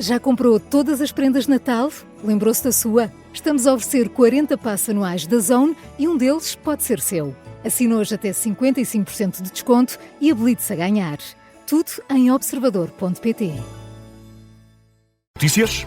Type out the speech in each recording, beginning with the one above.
Já comprou todas as prendas de Natal? Lembrou-se da sua? Estamos a oferecer 40 passes anuais da Zone e um deles pode ser seu. Assine hoje até 55% de desconto e habilite-se a ganhar. Tudo em observador.pt. Notícias.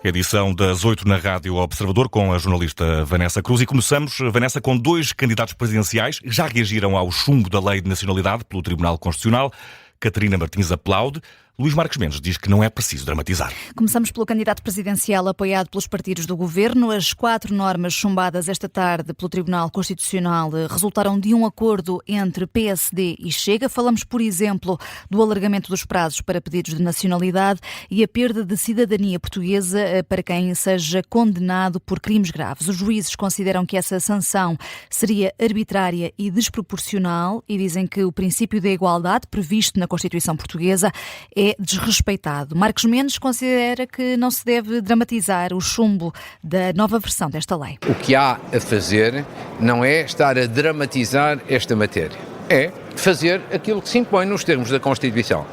Edição das 8 na Rádio Observador com a jornalista Vanessa Cruz. E começamos, Vanessa, com dois candidatos presidenciais que já reagiram ao chumbo da Lei de Nacionalidade pelo Tribunal Constitucional. Catarina Martins aplaude. Luís Marques Mendes diz que não é preciso dramatizar. Começamos pelo candidato presidencial apoiado pelos partidos do governo. As 4 normas chumbadas esta tarde pelo Tribunal Constitucional resultaram de um acordo entre PSD e Chega. Falamos, por exemplo, do alargamento dos prazos para pedidos de nacionalidade e a perda de cidadania portuguesa para quem seja condenado por crimes graves. Os juízes consideram que essa sanção seria arbitrária e desproporcional e dizem que o princípio da igualdade previsto na Constituição Portuguesa é desrespeitado. Marques Mendes considera que não se deve dramatizar o chumbo da nova versão desta lei. O que há a fazer não é estar a dramatizar esta matéria, é fazer aquilo que se impõe nos termos da Constituição.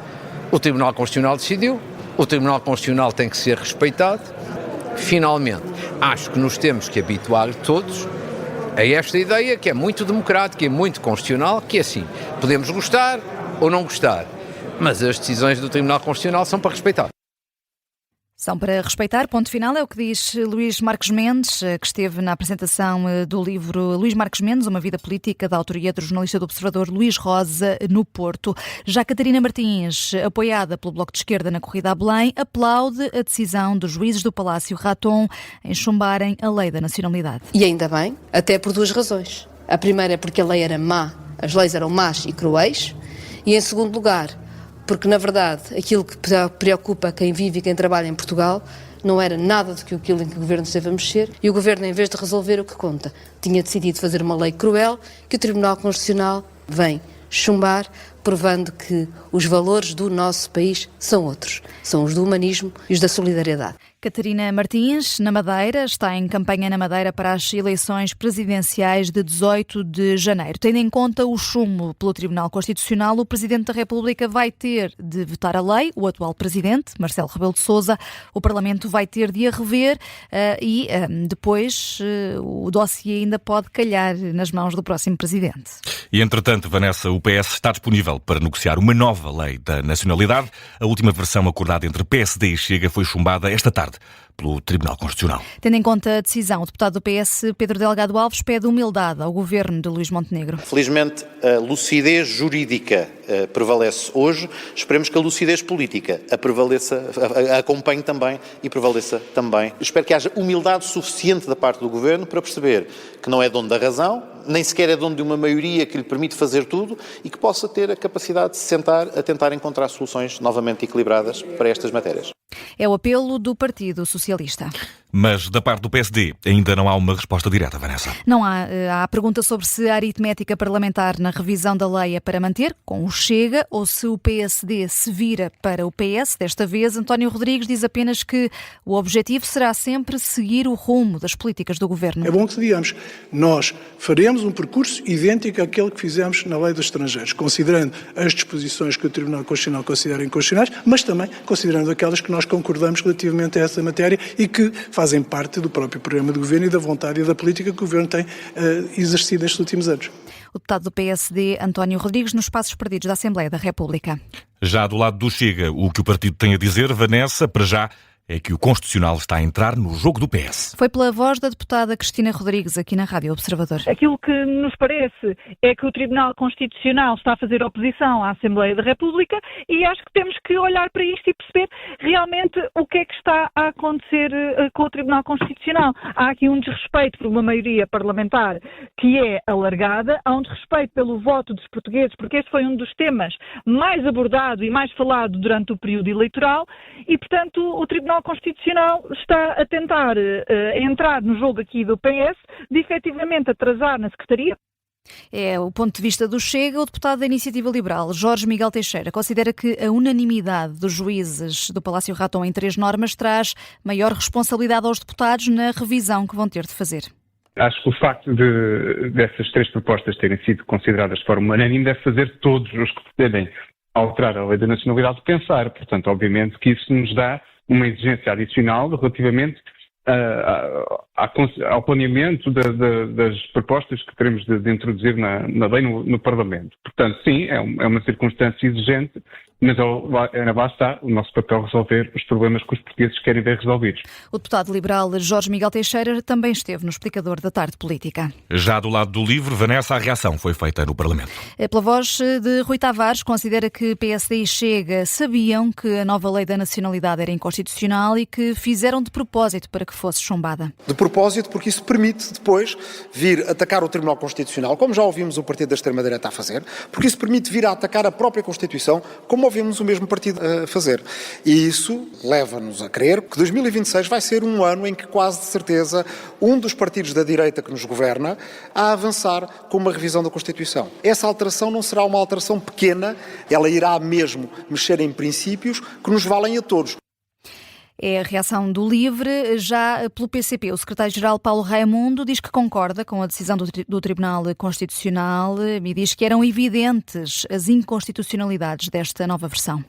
O Tribunal Constitucional decidiu, o Tribunal Constitucional tem que ser respeitado. Finalmente, acho que nos temos que habituar todos a esta ideia que é muito democrática e muito constitucional, que é assim, podemos gostar ou não gostar, mas as decisões do Tribunal Constitucional são para respeitar. São para respeitar, ponto final, é o que diz Luís Marques Mendes, que esteve na apresentação do livro Luís Marques Mendes, Uma Vida Política, da autoria do jornalista do Observador Luís Rosa, no Porto. Já Catarina Martins, apoiada pelo Bloco de Esquerda na corrida a Belém, aplaude a decisão dos juízes do Palácio Raton em chumbarem a lei da nacionalidade. E ainda bem, até por duas razões. A primeira é porque a lei era má, as leis eram más e cruéis, e em segundo lugar, porque, na verdade, aquilo que preocupa quem vive e quem trabalha em Portugal não era nada do que aquilo em que o Governo esteve a mexer, e o Governo, em vez de resolver o que conta, tinha decidido fazer uma lei cruel que o Tribunal Constitucional vem chumbar, provando que os valores do nosso país são outros. São os do humanismo e os da solidariedade. Catarina Martins, na Madeira, está em campanha na Madeira para as eleições presidenciais de 18 de janeiro. Tendo em conta o chumbo pelo Tribunal Constitucional, o Presidente da República vai ter de votar a lei, o atual Presidente, Marcelo Rebelo de Sousa. O Parlamento vai ter de a rever e depois o dossiê ainda pode calhar nas mãos do próximo Presidente. E, entretanto, Vanessa, o PS está disponível para negociar uma nova lei da nacionalidade. A última versão acordada entre PSD e Chega foi chumbada esta tarde pelo Tribunal Constitucional. Tendo em conta a decisão, o deputado do PS, Pedro Delgado Alves, pede humildade ao governo de Luís Montenegro. Felizmente, a lucidez jurídica prevalece hoje. Esperemos que a lucidez política a acompanhe também e prevaleça também. Espero que haja humildade suficiente da parte do governo para perceber que não é dono da razão, nem sequer é dono de uma maioria que lhe permite fazer tudo e que possa ter a capacidade de se sentar a tentar encontrar soluções novamente equilibradas para estas matérias. É o apelo do Partido Socialista. Mas da parte do PSD ainda não há uma resposta direta, Vanessa. Não há. Há a pergunta sobre se a aritmética parlamentar na revisão da lei é para manter, com o Chega, ou se o PSD se vira para o PS. Desta vez, António Rodrigues diz apenas que o objetivo será sempre seguir o rumo das políticas do governo. É bom que digamos, nós faremos um percurso idêntico àquele que fizemos na Lei dos Estrangeiros, considerando as disposições que o Tribunal Constitucional considera inconstitucionais, mas também considerando aquelas que nós concordamos relativamente a essa matéria e que fazem parte do próprio programa de governo e da vontade e da política que o governo tem exercido nestes últimos anos. O deputado do PSD, António Rodrigues, nos Passos Perdidos da Assembleia da República. Já do lado do Chega, o que o partido tem a dizer, Vanessa, para já, é que o Constitucional está a entrar no jogo do PS. Foi pela voz da deputada Cristina Rodrigues aqui na Rádio Observador. Aquilo que nos parece é que o Tribunal Constitucional está a fazer oposição à Assembleia da República e acho que temos que olhar para isto e perceber realmente o que é que está a acontecer com o Tribunal Constitucional. Há aqui um desrespeito por uma maioria parlamentar que é alargada, há um desrespeito pelo voto dos portugueses, porque este foi um dos temas mais abordado e mais falado durante o período eleitoral e, portanto, o Tribunal Constitucional está a tentar entrar no jogo aqui do PS, de efetivamente atrasar na Secretaria. É o ponto de vista do Chega. O deputado da Iniciativa Liberal, Jorge Miguel Teixeira, considera que a unanimidade dos juízes do Palácio Raton em 3 normas traz maior responsabilidade aos deputados na revisão que vão ter de fazer. Acho que o facto dessas 3 propostas terem sido consideradas de forma unânime deve fazer todos os que pretendem alterar a lei da nacionalidade pensar. Portanto, obviamente que isso nos dá uma exigência adicional relativamente ao planeamento das propostas que teremos de introduzir na lei no Parlamento. Portanto, sim, é uma circunstância exigente, mas lá está o nosso papel resolver os problemas que os portugueses querem ver resolvidos. O deputado liberal Jorge Miguel Teixeira também esteve no Explicador da Tarde Política. Já do lado do LIVRE, Vanessa, a reação foi feita no Parlamento. Pela voz de Rui Tavares, considera que PSD e Chega sabiam que a nova lei da nacionalidade era inconstitucional e que fizeram de propósito para que fosse chumbada. De propósito, porque isso permite depois vir atacar o Tribunal Constitucional, como já ouvimos o partido da extrema-direita a fazer, porque isso permite vir a atacar a própria Constituição, como ouvimos o mesmo partido a fazer. E isso leva-nos a crer que 2026 vai ser um ano em que quase de certeza um dos partidos da direita que nos governa a avançar com uma revisão da Constituição. Essa alteração não será uma alteração pequena, ela irá mesmo mexer em princípios que nos valem a todos. É a reação do LIVRE. Já pelo PCP, o secretário-geral Paulo Raimundo diz que concorda com a decisão do Tribunal Constitucional e diz que eram evidentes as inconstitucionalidades desta nova versão.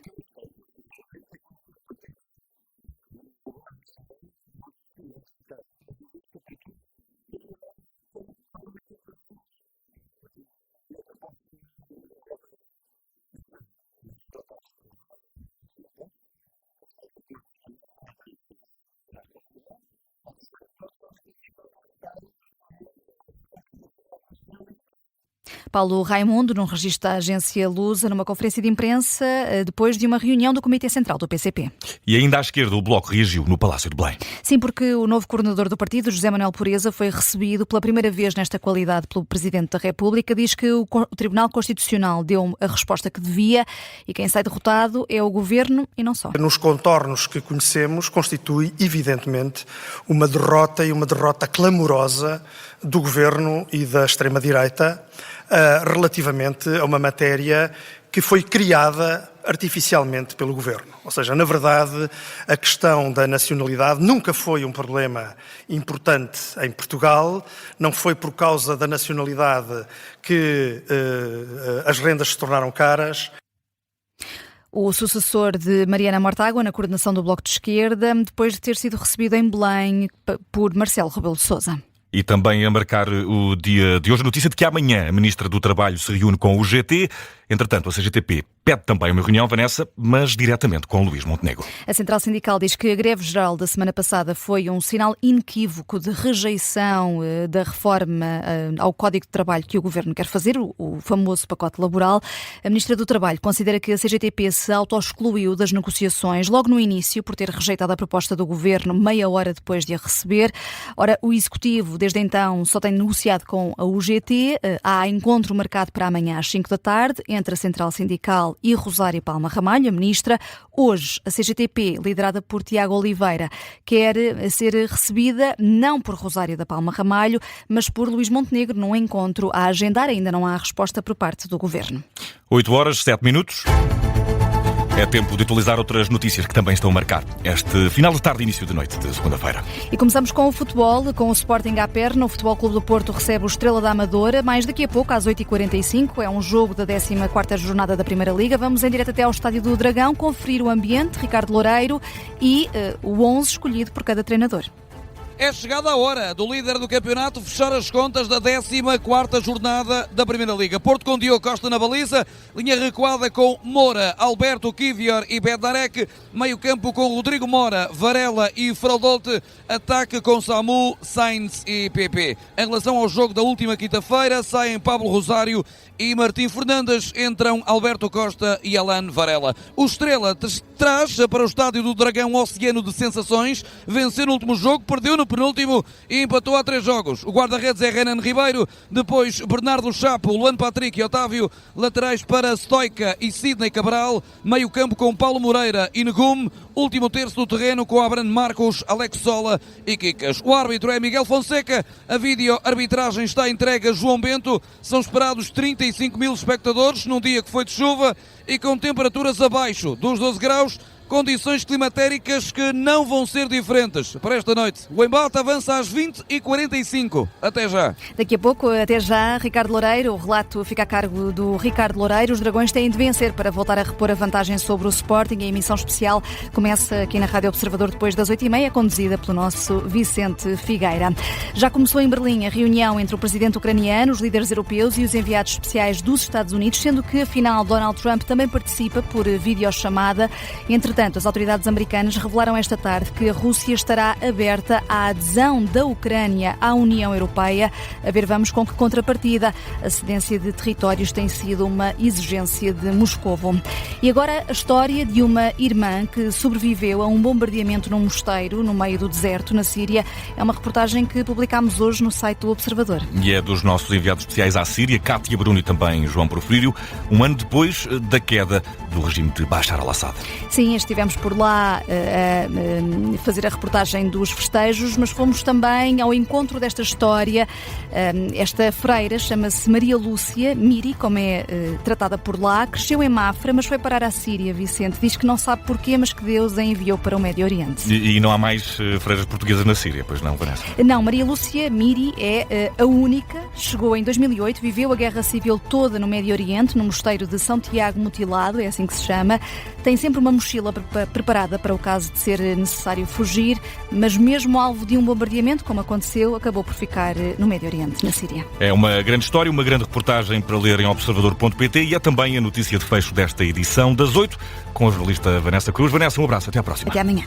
Paulo Raimundo, num registro da agência Lusa, numa conferência de imprensa, depois de uma reunião do Comitê Central do PCP. E ainda à esquerda, o Bloco reagiu no Palácio de Belém. Sim, porque o novo coordenador do partido, José Manuel Pureza, foi recebido pela primeira vez nesta qualidade pelo Presidente da República. Diz que o Tribunal Constitucional deu a resposta que devia e quem sai derrotado é o Governo e não só. Nos contornos que conhecemos, constitui evidentemente uma derrota e uma derrota clamorosa do Governo e da extrema-direita relativamente a uma matéria que foi criada artificialmente pelo Governo. Ou seja, na verdade, a questão da nacionalidade nunca foi um problema importante em Portugal, não foi por causa da nacionalidade que as rendas se tornaram caras. O sucessor de Mariana Mortágua na coordenação do Bloco de Esquerda, depois de ter sido recebido em Belém por Marcelo Rebelo de Sousa. E também a marcar o dia de hoje a notícia de que amanhã a Ministra do Trabalho se reúne com o GT. Entretanto, a CGTP pede também uma reunião, Vanessa, mas diretamente com Luís Montenegro. A Central Sindical diz que a greve geral da semana passada foi um sinal inequívoco de rejeição da reforma ao Código de Trabalho que o Governo quer fazer, o famoso pacote laboral. A Ministra do Trabalho considera que a CGTP se auto-excluiu das negociações logo no início por ter rejeitado a proposta do Governo meia hora depois de a receber. Ora, o Executivo, desde então, só tem negociado com a UGT. Há encontro marcado para amanhã às 5 da tarde entre a Central Sindical e Rosário Palma Ramalho, a Ministra. Hoje, a CGTP, liderada por Tiago Oliveira, quer ser recebida não por Rosário da Palma Ramalho, mas por Luís Montenegro num encontro a agendar. Ainda não há resposta por parte do Governo. 8h07. É tempo de atualizar outras notícias que também estão a marcar este final de tarde e início de noite de segunda-feira. E começamos com o futebol, com o Sporting à perna. O Futebol Clube do Porto recebe o Estrela da Amadora. Mais daqui a pouco, às 8h45, é um jogo da 14ª jornada da Primeira Liga. Vamos em direto até ao Estádio do Dragão, conferir o ambiente, Ricardo Loureiro e o 11 escolhido por cada treinador. É chegada a hora do líder do campeonato fechar as contas da 14ª jornada da Primeira Liga. Porto com Diogo Costa na baliza, linha recuada com Moura, Alberto, Kivior e Bednarek, meio campo com Rodrigo Mora, Varela e Fraudolte, ataque com Samu, Sainz e PP. Em relação ao jogo da última quinta-feira, saem Pablo Rosário e Martim Fernandes, entram Alberto Costa e Alan Varela. O Estrela traz para o Estádio do Dragão um oceano de sensações, venceu no último jogo, perdeu no penúltimo e empatou há 3 jogos. O guarda-redes é Renan Ribeiro, depois Bernardo Chapo, Luan Patrick e Otávio, laterais para Stoica e Sidney Cabral, meio campo com Paulo Moreira e Negum, último terço do terreno com Abraham Marcos, Alex Sola e Kikas. O árbitro é Miguel Fonseca, a vídeo-arbitragem está entregue a João Bento, são esperados 35 mil espectadores num dia que foi de chuva e com temperaturas abaixo dos 12 graus. condições climatéricas que não vão ser diferentes para esta noite. O embate avança às 20h45. Até já. Daqui a pouco, até já, Ricardo Loureiro. O relato fica a cargo do Ricardo Loureiro. Os Dragões têm de vencer para voltar a repor a vantagem sobre o Sporting. A emissão especial começa aqui na Rádio Observador depois das 8h30, conduzida pelo nosso Vicente Figueira. Já começou em Berlim a reunião entre o presidente ucraniano, os líderes europeus e os enviados especiais dos Estados Unidos, sendo que, afinal, Donald Trump também participa por videochamada. Entretanto, as autoridades americanas revelaram esta tarde que a Rússia estará aberta à adesão da Ucrânia à União Europeia. A ver, vamos com que contrapartida. A cedência de territórios tem sido uma exigência de Moscovo. E agora a história de uma irmã que sobreviveu a um bombardeamento num mosteiro no meio do deserto, na Síria. É uma reportagem que publicámos hoje no site do Observador. E é dos nossos enviados especiais à Síria, Cátia Bruno e também João Porfírio, um ano depois da queda do regime de Bashar al-Assad. Sim, estivemos por lá a fazer a reportagem dos festejos, mas fomos também ao encontro desta história. Esta freira chama-se Maria Lúcia, Miri, como é tratada por lá, cresceu em Mafra, mas foi parar à Síria, Vicente. Diz que não sabe porquê, mas que Deus a enviou para o Médio Oriente. E não há mais freiras portuguesas na Síria, pois não, Vanessa? Não, Maria Lúcia Miri é a única. Chegou em 2008, viveu a Guerra Civil toda no Médio Oriente, no mosteiro de São Tiago Mutilado, é assim que se chama. Tem sempre uma mochila preparada para o caso de ser necessário fugir, mas mesmo alvo de um bombardeamento, como aconteceu, acabou por ficar no Médio Oriente, na Síria. É uma grande história, uma grande reportagem para ler em observador.pt e é também a notícia de fecho desta edição das 8, com a jornalista Vanessa Cruz. Vanessa, um abraço, até à próxima. Até amanhã.